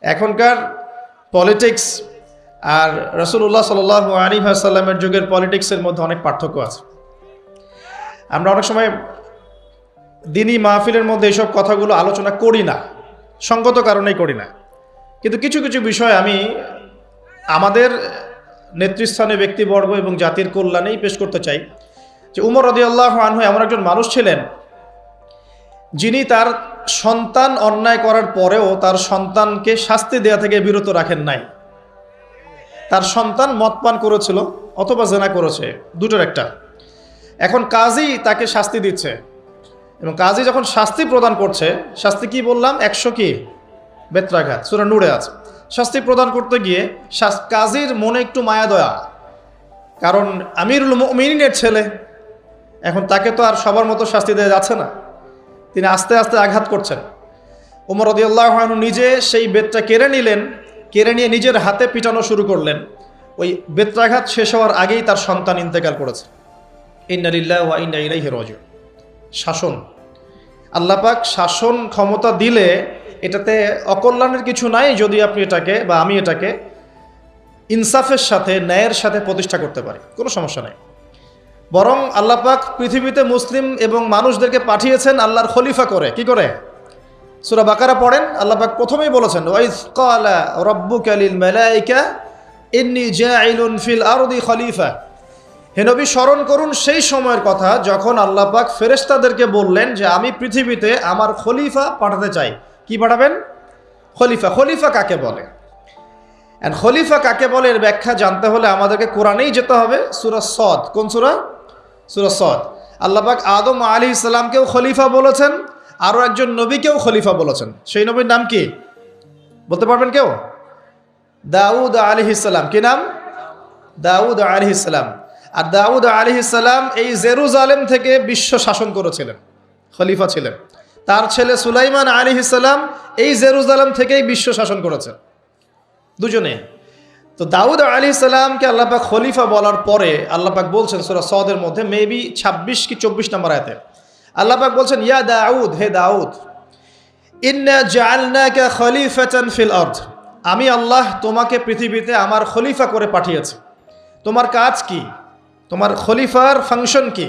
এখনকার পলিটিক্স আর রাসূলুল্লাহ সাল্লাল্লাহু আলাইহি ওয়াসাল্লামের যুগের পলিটিক্সের মধ্যে অনেক পার্থক্য আছে। আমরা অনেক সময় দিনই মাহফিলের মধ্যে এইসব কথাগুলো আলোচনা করি না, সঙ্গত কারণেই করি না। কিন্তু কিছু কিছু বিষয় আমি আমাদের নেতৃস্থানীয় ব্যক্তিবর্গ এবং জাতির কল্যাণেই পেশ করতে চাই। যে উমর রাদিয়াল্লাহু আনহু এমন একজন মানুষ ছিলেন যিনি তার সন্তান অন্যায় করার পরেও তার সন্তানকে শাস্তি দেওয়া থেকে বিরত রাখেন নাই। তার সন্তান মদ পান করেছিল অথবা জেনা করেছে, দুটোর একটা। এখন কাজী তাকে শাস্তি দিচ্ছে এবং কাজী যখন শাস্তি প্রদান করছে, শাস্তি কি বললাম, 100 কি বেত্রাঘাত, সূরা নূরে আছে। শাস্তি প্রদান করতে গিয়ে কাজীর মনে একটু মায়া দয়া, কারণ আমিরুল মুমিনিনের ছেলে, এখন তাকে তো আর সবার মতো শাস্তি দেওয়া যাচ্ছে না। তিনি আস্তে আস্তে আঘাত করছেন। ওমর রাদিয়াল্লাহু আনহু নিজে সেই বেতটা কেড়ে নিলেন, কেড়ে নিয়ে নিজের হাতে পিটানো শুরু করলেন। ওই বেত্রাঘাত শেষ হওয়ার আগেই তার সন্তান ইন্তেকাল করেছে। ইন্না লিল্লাহি ওয়া ইন্না ইলাইহি রাজিউন। শাসন, আল্লাহ পাক শাসন ক্ষমতা দিলে এটাতে অকল্যাণের কিছু নাই, যদি আপনি এটাকে বা আমি এটাকে ইনসাফের সাথে, ন্যায়ের সাথে প্রতিষ্ঠা করতে পারি, কোনো সমস্যা নাই। বরং আল্লাহ পাক পৃথিবীতে মুসলিম এবং মানুষদেরকে পাঠিয়েছেন আল্লাহর খলিফা করে। কি করে? সূরা বাকারা পড়েন, আল্লাহ পাক প্রথমেই বলেছেন, ওয়াইজ ক্বালা রাব্বুকা লিল মালাইকা ইন্নী জাইলুন ফিল আরদি খলিফা। হে নবী, স্মরণ করুন সেই সময়ের কথা যখন আল্লাহ পাক ফেরেশতাদেরকে বললেন যে আমি পৃথিবীতে আমার খলিফা পাঠাতে চাই। কি পাঠাবেন? খলিফা। খলিফা কাকে বলে? এন্ড খলিফা কাকে বলে এর ব্যাখ্যা জানতে হলে আমাদেরকে কোরআনেই যেতে হবে। সূরা সদ। কোন সূরা? সূরা সদ। আল্লাহ পাক আদম আলাইহিস সালামকেও খলিফা বলেছেন, আরও একজন নবীকেও খলিফা বলেছেন। সেই নবীর নাম কি বলতে পারবেন কেউ? দাউদ আলাইহিস সালাম। কি নাম? দাউদ আলাইহিস সালাম। আর দাউদ আলাইহিস সালাম এই জেরুজালেম থেকে বিশ্ব শাসন করেছিলেন, খলিফা ছিলেন। তার ছেলে সুলাইমান আলাইহিস সালাম এই জেরুজালেম থেকেই বিশ্ব শাসন করেছেন, দুজনে। তো দাউদ আলাইহিস সালামকে আল্লাহ পাক খলিফা বলার পরে আল্লাহ পাক বলছেন সূরা সদের মধ্যে মেবি 26 কি 24 নম্বর আয়াতে আল্লাহ পাক বলছেন, ইয়া দাউদ, হে দাউদ, ইন্না জাআলনাকা খলিফাতান ফিল আরদ। আমি আল্লাহ তোমাকে পৃথিবীতে আমার খলিফা করে পাঠিয়েছি। তোমার কাজ কি? তোমার খলিফার ফাংশন কি?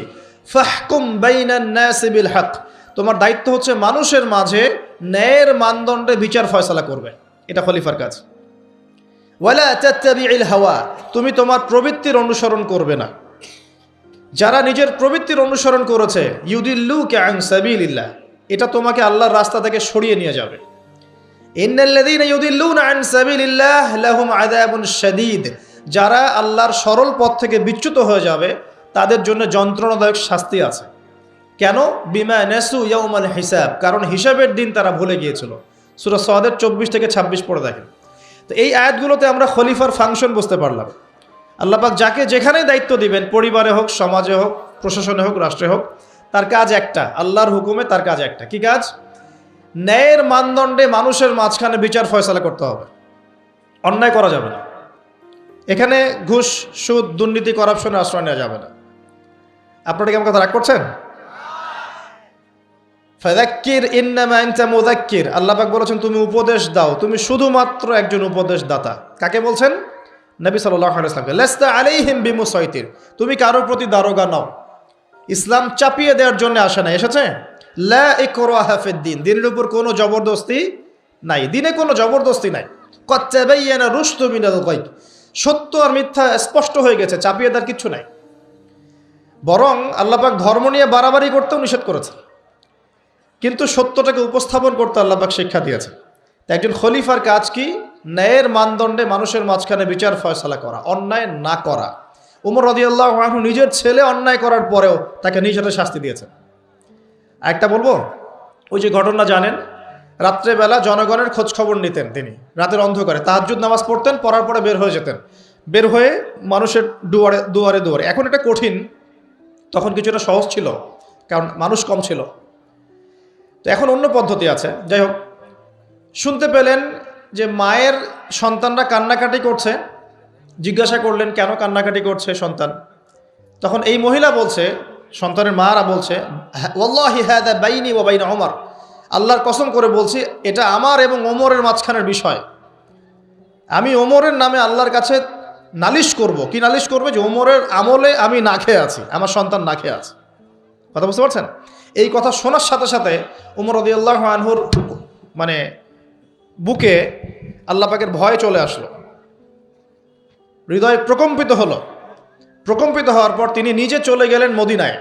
ফাহকুম বাইনান নাসি বিল হক। তোমার দায়িত্ব হচ্ছে মানুষের মাঝে ন্যায়ের মানদণ্ডে বিচার ফয়সালা করবে, এটা খলিফার কাজ। ওয়ালা তাত্তাবিউল হাওয়া, তুমি তোমার প্রবৃত্তির অনুসরণ করবে না। যারা নিজের প্রবৃত্তির অনুসরণ করেছে, ইউদিল্লুকা আন সাবিলিল্লাহ, এটা তোমাকে আল্লাহর রাস্তা থেকে সরিয়ে নিয়ে যাবে। ইন্নাল্লাযীনা ইউদিল্লুনা আন সাবিলিল্লাহ লাহুম আযাবুন শাদীদ, যারা আল্লাহর সরল পথ থেকে বিচ্যুত হয়ে যাবে তাদের জন্য যন্ত্রণাদায়ক শাস্তি আছে। কেন? বিমা নাসু ইয়াউমাল হিসাব, কারণ হিসাবের দিন তারা ভুলে গিয়েছিল। সূরা সদের 24 থেকে 26 পড়ে দেখেন। তো এই আয়াতগুলোতে আমরা খলিফার ফাংশন বুঝতে পারলাম। আল্লাহ পাক যাকে যেখানে দায়িত্ব দিবেন, পরিবারে হোক, সমাজে হোক, প্রশাসনে হোক, রাষ্ট্রে হোক, তার কাজ একটা, আল্লাহর হুকুমে তার কাজ একটা। কি কাজ? ন্যায়ের মানদণ্ডে মানুষের মাঝখানে বিচার ফয়সালা করতে হবে, অন্যায় করা যাবে না। এখানে ঘুষ, সুদ, দুর্নীতি, করাপশনের আশ্রয় নেওয়া যাবে না। আপনারা কি আমার কথা রাগ করছেন? ফাযাক্কির ইন্নামা আনতা মুযাক্কির, আল্লাহ পাক বলেছেন তুমি উপদেশ দাও, তুমি শুধুমাত্র একজন উপদেশদাতা। কাকে বলছেন? নবী সাল্লাল্লাহু আলাইহি ওয়াসাল্লামকে। লাস্তা আলাইহিম বিমুসাইতির, তুমি কারোর প্রতি দারোগা নও। ইসলাম চাপিয়ে দেওয়ার জন্য আসে না, এসেছে লা ইকরাহা ফিদ্দিন, দিনের উপর কোনো জবরদস্তি নাই, দিনে কোনো জবরদস্তি নাই। ক্বাদ তাবায়্যানা রুশদু মিনাল গায়, সত্য আর মিথ্যা স্পষ্ট হয়ে গেছে, চাপিয়ে দেওয়ার কিচ্ছু নাই। বরং আল্লাহ পাক ধর্ম নিয়ে বাড়াবাড়ি করতেও নিষেধ করেছে, কিন্তু সত্যটাকে উপস্থাপন করতে আল্লাহ পাক শিক্ষা দিয়েছে। তাই একজন খলিফার কাজ কি? ন্যায়ের মানদণ্ডে মানুষের মাঝখানে বিচার ফয়সালা করা, অন্যায় না করা। ওমর রাদিয়াল্লাহু আনহু নিজের ছেলে অন্যায় করার পরেও তাকে নিজ হাতে শাস্তি দিয়েছেন। আরেকটা বলবো, ওই যে ঘটনা জানেন, রাত্রেবেলা জনগণের খোঁজ খবর নিতেন তিনি, রাতের অন্ধকারে তাহাজ্জুদ নামাজ পড়তেন, পড়ার পরে বের হয়ে যেতেন, বের হয়ে মানুষের দুয়ারে দুয়ারে দুয়ারে। এখন এটা কঠিন, তখন কিছুটা সহজ ছিল কারণ মানুষ কম ছিল। তো এখন অন্য পদ্ধতি আছে। যাই হোক, শুনতে পেলেন যে মায়ের সন্তানরা কান্নাকাটি করছে, জিজ্ঞাসা করলেন কেন কান্নাকাটি করছে সন্তান। তখন এই মহিলা বলছে, সন্তানের মারা বলছে, ওয়াল্লাহি হাযা বাইনি ওয়া বাইনা ওমর, আল্লাহর কসম করে বলছি এটা আমার এবং ওমরের মাঝখানের বিষয়। আমি ওমরের নামে আল্লাহর কাছে নালিশ করব। কি নালিশ করবে? যে ওমরের আমলে আমি না খেয়ে আছি, আমার সন্তান না খেয়ে আছে। কথা বুঝতে পারছেন? এই কথা শোনার সাথে সাথে ওমর রাদিয়াল্লাহু আনহুর মানে বুকে আল্লাহ পাকের ভয় চলে আসলো, হৃদয় প্রকম্পিত হলো। প্রকম্পিত হওয়ার পর তিনি নিজে চলে গেলেন মদিনায়,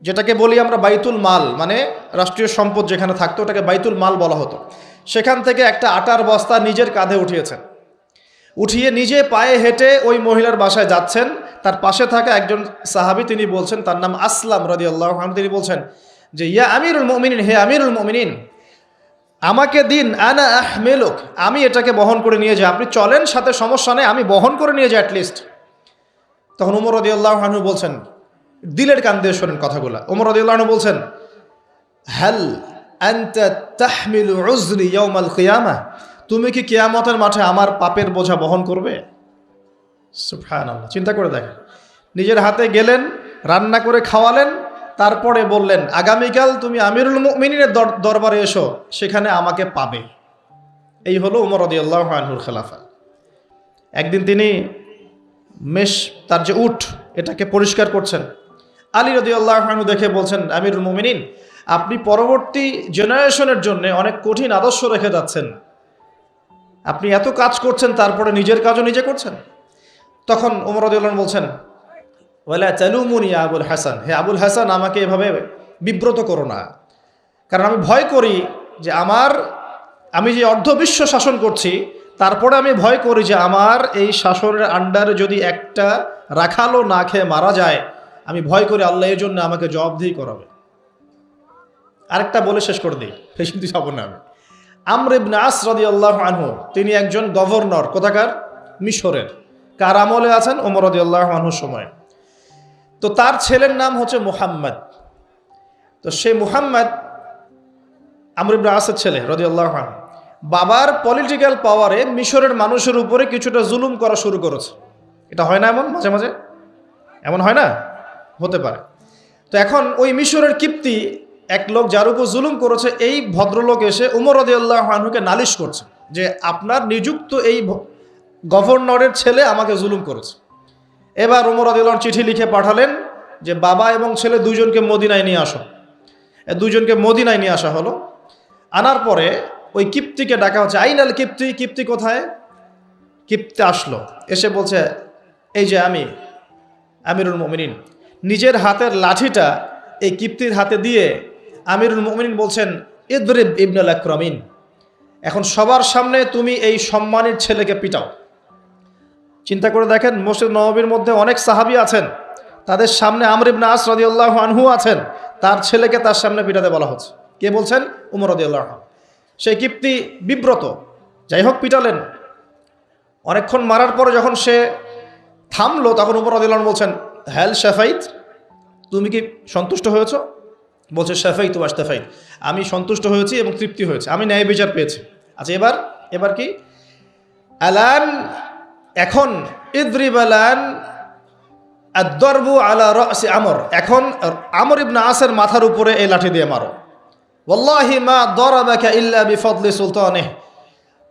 যেটাকে বলি আমরা বাইতুল মাল, মানে রাষ্ট্রীয় সম্পদ যেখানে থাকতো ওটাকে বাইতুল মাল বলা হতো। সেখান থেকে একটা আটার বস্তা নিজের কাঁধে উঠিয়েছেন, উঠিয়ে নিজে পায়ে হেঁটে ওই মহিলার বাসায় যাচ্ছেন। তার পাশে থাকা একজন সাহাবী, তিনি বলছেন, তার নাম আসলাম রাদিয়াল্লাহু আনহু, তিনি বলছেন যে ইয়া আমিরুল মুমিনিন, হে আমিরুল মুমিনিন, আমাকে দিন, আনা আহমেলুক, আমি এটাকে বহন করে নিয়ে যাই, আপনি চলেন সাথে, সমস্যা নেই, আমি বহন করে নিয়ে যাই অ্যাটলিস্ট। তখন ওমর রাদিয়াল্লাহু আনহু বলছেন, দিলের কান দিয়ে শোনেন কথাগুলো, ওমর রাদিয়াল্লাহু আনহু বলছেন, হাল আনতা তাহমিলু উযরি ইয়াউমাল কিয়ামাহ, তুমি কি কিয়ামতের মাঠে আমার পাপের বোঝা বহন করবে? সুবহানাল্লাহ, চিন্তা করে দেখেন। নিজের হাতে গেলেন, রান্না করে খাওয়ালেন, তারপরে বললেন আগামীকাল তুমি আমিরুল মুমিনিনের দরবারে এসো, সেখানে আমাকে পাবে। এই হলো ওমর রাদিয়াল্লাহু আনহুর খেলাফা। একদিন তিনি তার যে উট, এটাকে পরিষ্কার করছেন। আলী রাদিয়াল্লাহু আনহু দেখে বলছেন, আমিরুল মুমিনিন, আপনি পরবর্তী জেনারেশনের জন্য অনেক কঠিন আদর্শ রেখে যাচ্ছেন, আপনি এত কাজ করছেন তারপরে নিজের কাজও নিজে করছেন। তখন ওমর রাদিয়াল্লাহু আনহু বলছেন, ওয়ালা তালুমুনি ইয়া আবুল হাসান, হে আবুল হাসান, আমাকে এভাবে বিব্রত করো না, কারণ আমি ভয় করি যে আমি যে অর্ধবিশ্ব শাসন করছি, তারপরে আমি ভয় করি যে আমার এই শাসনের আন্ডারে যদি একটা রাখালও না খেয়ে মারা যায়, আমি ভয় করি আল্লাহ এই জন্য আমাকে জবাবদিহি করাবে। আরেকটা বলে শেষ করে দিই, বেশি কিছু যাব না আমি। আমর ইবনে আস রাদিয়াল্লাহু আনহু, তিনি একজন গভর্নর, কোথাকার? মিশরের। কার আমলে আছেন? ওমর রাদিয়াল্লাহু আনহুর সময়। তো তার ছেলের নাম হচ্ছে মুহাম্মদ। তো সেই মুহাম্মদ আমর ইবনে আসের ছেলে রাদিয়াল্লাহু আনহু, বাবার পলিটিক্যাল পাওয়ারে মিশরের মানুষের উপরে কিছুটা জুলুম করা শুরু করেছে। এটা হয় না এমন? মাঝে মাঝে এমন হয় না? হতে পারে। তো এখন ওই মিশরের কিপ্তি এক লোক যার উপর জুলুম করেছে, এই ভদ্রলোক এসে ওমর রাদিয়াল্লাহু আনহুকে নালিশ করছে যে আপনার নিযুক্ত এই গভর্নরের ছেলে আমাকে জুলুম করেছে। এবার ওমর রাদিয়াল্লাহু আনহু চিঠি লিখে পাঠালেন যে বাবা এবং ছেলে দুইজনকে মদিনায় নিয়ে আসো। দুইজনকে মদিনায় নিয়ে আসা হলো। আনার পরে ওই কিপ্তিকে ডাকা হচ্ছে, আইনাল কিপ্তি, কিপ্তি কোথায়? কিপ্তি আসলো, এসে বলছে, এই যে আমি আমিরুল মুমিনিন। নিজের হাতের লাঠিটা এই কিপ্তির হাতে দিয়ে আমিরুল মুমিনিন বলছেন, ইদরিব ইবনুল আকরামিন, এখন সবার সামনে তুমি এই সম্মানের ছেলেকে পিটাও। চিন্তা করে দেখেন, মসজিদ নববীর মধ্যে অনেক সাহাবী আছেন, তাদের সামনে আমর ইবনে আস রাদিয়াল্লাহু আনহু আছেন, তার ছেলেকে তার সামনে পিটাতে বলা হচ্ছে। কে বলছেন? ওমর রাদিয়াল্লাহু আনহু। সেই কিপ্তি বিব্রত, যাই হোক পিটালেন। অনেকক্ষণ মারার পরে যখন সে থামলো, তখন ওমর রাদিয়াল্লাহু আনহু বলছেন, হ্যাল শাফাইত, তুমি কি সন্তুষ্ট হয়েছ? বলছে, শাফাইতু ওয়াশতাফাইত, আমি সন্তুষ্ট হয়েছি এবং তৃপ্তি হয়েছে, আমি ন্যায় বিচার পেয়েছি। আচ্ছা, এবার কি? আলান, এখন ইদরিব আলান আদ-দরবু আলা রাসি আমর, এখন আমর ইবনে আসের মাথার উপরে এই লাঠি দিয়ে মারো। ওয়াল্লাহি মা দরাবাকা ইল্লা বিফদলি সুলতানিহ,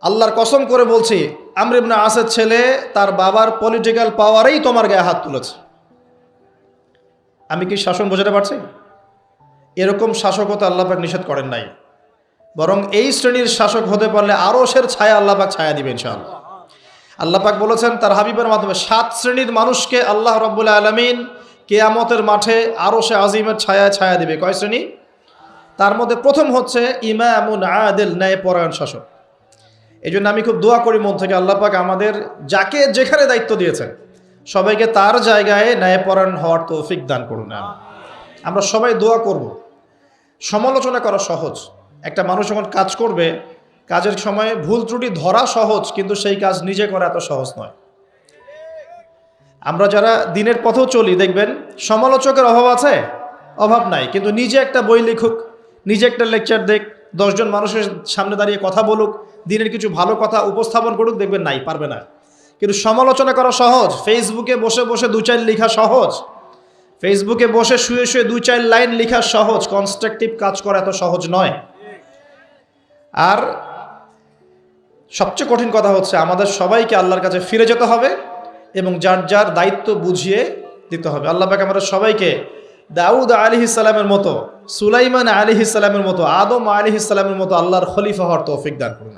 আল্লাহর কসম করে বলছি, আমর ইবনে আসের ছেলে তার বাবার পলিটিক্যাল পাওয়ারেই তোমার গায়ে হাত তুলেছে। আমি কি শাসন বোঝাতে পারছি? এরকম শাসকতা আল্লাহ পাক নিষেধ করেন নাই, বরং এই শ্রেণীর শাসক হতে পারলে আরশের ছায়া আল্লাহ পাক ছায়া দিবেন ইনশাআল্লাহ। আল্লাহ পাক বলেছেন তার হাবিবের মাধ্যমে, 7 শ্রেণীর মানুষকে আল্লাহ রাব্বুল আলামিন কিয়ামতের মাঠে আরশে আজিমের ছায়ায় ছায়া দিবে। কয় শ্রেণী? তার মধ্যে প্রথম হচ্ছে ইমামুন আদিল, ন্যায়পরায়ণ শাসক। এই জন্য আমি খুব দোয়া করি মন থেকে, আল্লাহ পাক আমাদের যাকে যেখানে দায়িত্ব দিয়েছেন সবাইকে তার জায়গায় ন্যায়পরায়ণ হওয়ার তৌফিক দান করুন। আমরা সবাই দোয়া করব। সমালোচনা করা সহজ, একটা মানুষ যখন কাজ করবে, কাজের সময় ভুল ত্রুটি ধরা সহজ, কিন্তু সেই কাজ নিজে করা এত সহজ নয়। আমরা যারা দিনের পথেও চলি, দেখবেন সমালোচকের অভাব আছে? অভাব নাই, কিন্তু নিজে একটা বই লিখুক, নিজে একটা লেকচার দেখ, 10 জন মানুষের সামনে দাঁড়িয়ে কথা বলুক, দিনের কিছু ভালো কথা উপস্থাপন করুক, দেখবেন নাই, পারবে না। কিন্তু সমালোচনা করা সহজ, ফেসবুকে বসে বসে 2-4 লেখা সহজ, ফেসবুকে বসে শুয়ে শুয়ে 2-4 লাইন লেখা সহজ, কনস্ট্রাকটিভ কাজ করা এত সহজ নয়। আর সবচেয়ে কঠিন কথা হচ্ছে আমাদের সবাইকে আল্লাহর কাছে ফিরে যেতে হবে এবং যার যার দায়িত্ব বুঝিয়ে দিতে হবে। আল্লাহ পাক আমাদের সবাইকে দাউদ আলাইহিস সালামের মতো, সুলাইমান আলাইহিস সালামের মতো, আদম আলাইহিস সালামের মতো আল্লাহর খলিফা হওয়ার তৌফিক দান করুন।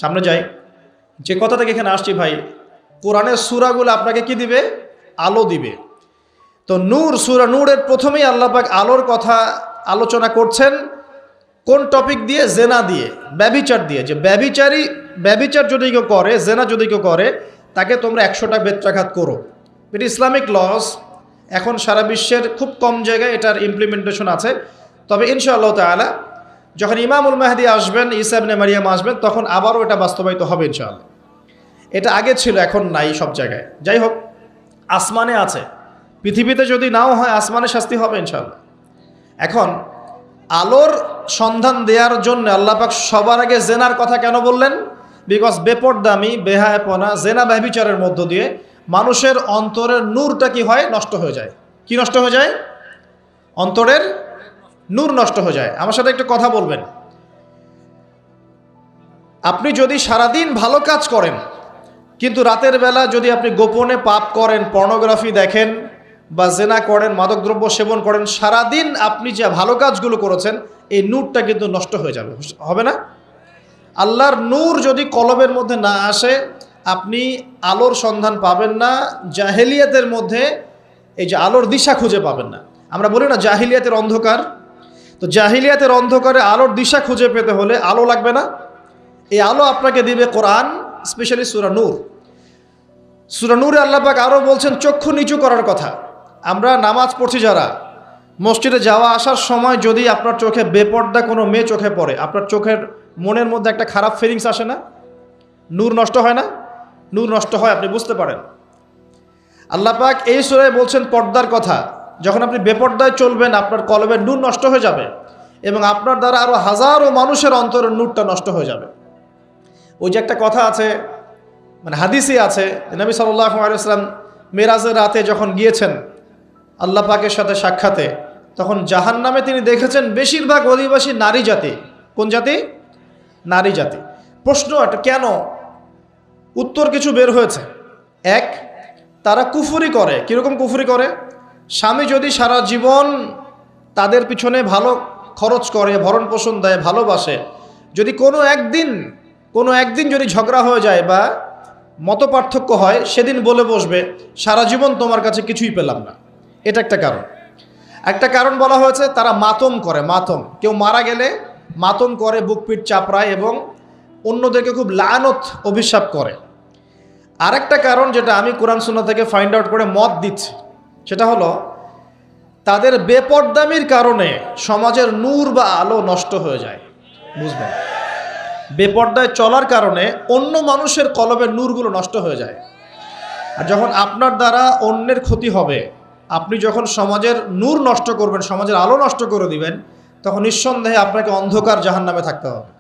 সামনে যাই, যে কথা থেকে এখানে আসছি ভাই, কোরআনের সূরাগুলো আপনাকে কি দিবে? আলো দিবে। তো নূর, সূরা নূরের প্রথমেই আল্লাহ পাক আলোর কথা আলোচনা করছেন। কোন টপিক দিয়ে? জেনা দিয়ে, ব্যভিচার দিয়ে। যে ব্যভিচার যদি কেউ করে, জেনা যদি কেউ করে, তাকে তোমরা 100টা বেত্রাঘাত করো। এটি ইসলামিক লস। এখন সারা বিশ্বের খুব কম জায়গায় এটার ইমপ্লিমেন্টেশন আছে, তবে ইনশাআল্লাহ তাআলা যখন ইমামুল মাহদি আসবেন, ঈসা ইবনে মারিয়াম আসবেন, তখন আবারও এটা বাস্তবায়িত হবে ইনশাআল্লাহ। এটা আগে ছিল, এখন নাই সব জায়গায়। যাই হোক, আসমানে আছে, পৃথিবীতে যদি নাও হয় আসমানে শাস্তি হবে ইনশাআল্লাহ। এখন আলোর সন্ধান দেওয়ার জন্য আল্লাহ পাক সবার আগে জেনার কথা কেন বললেন? বিকজ বেপরদামি, বেহায়াপনা, জেনা ব্যভিচারের মধ্য দিয়ে মানুষের অন্তরের নূরটা কি হয়? নষ্ট হয়ে যায়। কি নষ্ট হয়ে যায়? অন্তরের নূর নষ্ট হয়ে যায়। আমার সাথে একটু কথা বলবেন। আপনি যদি সারাদিন ভালো কাজ করেন, কিন্তু রাতের বেলা যদি আপনি গোপনে পাপ করেন, পর্নোগ্রাফি দেখেন বা জেনা করেন, মাদকদ্রব্য সেবন করেন, সারাদিন আপনি যে ভালো কাজগুলো করেছেন এই নূরটা কিন্তু নষ্ট হয়ে যাবে, হবে না? আল্লাহর নূর যদি কলবের মধ্যে না আসে, আপনি আলোর সন্ধান পাবেন না। জাহেলিয়াতের মধ্যে এই যে আলোর দিশা খুঁজে পাবেন না। আমরা বলি না জাহিলিয়াতের অন্ধকার, তো জাহিলিয়াতের অন্ধকারে আলোর দিশা খুঁজে পেতে হলে আলো লাগবে না? এই আলো আপনাকে দিবে কোরআন, স্পেশালি সূরা নূর। সূরা নূরে আল্লাহ পাক আরও বলছেন চক্ষু নিচু করার কথা। আমরা নামাজ পড়ছি যারা, মসজিদে যাওয়া আসার সময় যদি আপনার চোখে বেপর্দা কোনো মেয়ে চোখে পড়ে, আপনার চোখের মনের মধ্যে একটা খারাপ ফিলিংস আসে না? নূর নষ্ট হয় না? নূর নষ্ট হয়, আপনি বুঝতে পারেন। আল্লাহ পাক এই সূরায় বলছেন পর্দার কথা। যখন আপনি বেপর্দায় চলবেন, আপনার কলবের নূর নষ্ট হয়ে যাবে এবং আপনার দ্বারা আরও হাজারো মানুষের অন্তরের নূরটা নষ্ট হয়ে যাবে। ওই যে একটা কথা আছে, মানে হাদিসই আছে, নবী সাল্লাল্লাহু আলাইহি ওয়াসাল্লাম মেরাজের রাতে যখন গিয়েছেন আল্লাহ পাকের সাথে সাক্ষাতে, তখন জাহান্নামে তিনি দেখেছেন বেশিরভাগ অধিবাসী নারী জাতি। কোন জাতি? নারী জাতি। প্রশ্ন একটা, কেন? উত্তর কিছু বের হয়েছে। এক, তারা কুফরি করে। কীরকম কুফরি করে? স্বামী যদি সারা জীবন তাদের পিছনে ভালো খরচ করে, ভরণ পোষণ দেয়, ভালোবাসে, যদি কোনো একদিন যদি ঝগড়া হয়ে যায় বা মতপার্থক্য হয়, সেদিন বলে বসবে সারা জীবন তোমার কাছে কিছুই পেলাম না। এটা একটা কারণ। একটা কারণ বলা হয়েছে তারা মাতম করে। মাতম, কেউ মারা গেলে মাতম করে, বুক পিঠ চাপড়ায় এবং অন্যদেরকে খুব লানত, অভিশাপ করে। আরেকটা কারণ যেটা আমি কোরআন সুন্নাহ থেকে ফাইন্ড আউট করে মত দিচ্ছি, সেটা হলো তাদের বেপরদামির কারণে সমাজের নূর বা আলো নষ্ট হয়ে যায়। বুঝবেন, বেপর্দায় চলার কারণে অন্য মানুষের কলবের নূরগুলো নষ্ট হয়ে যায়। আর যখন আপনার দ্বারা অন্যের ক্ষতি হবে, আপনি যখন সমাজের নূর নষ্ট করবেন, সমাজের আলো নষ্ট করে দিবেন, তখন নিঃসন্দেহে আপনাকে অন্ধকার জাহান্নামে থাকতে হবে।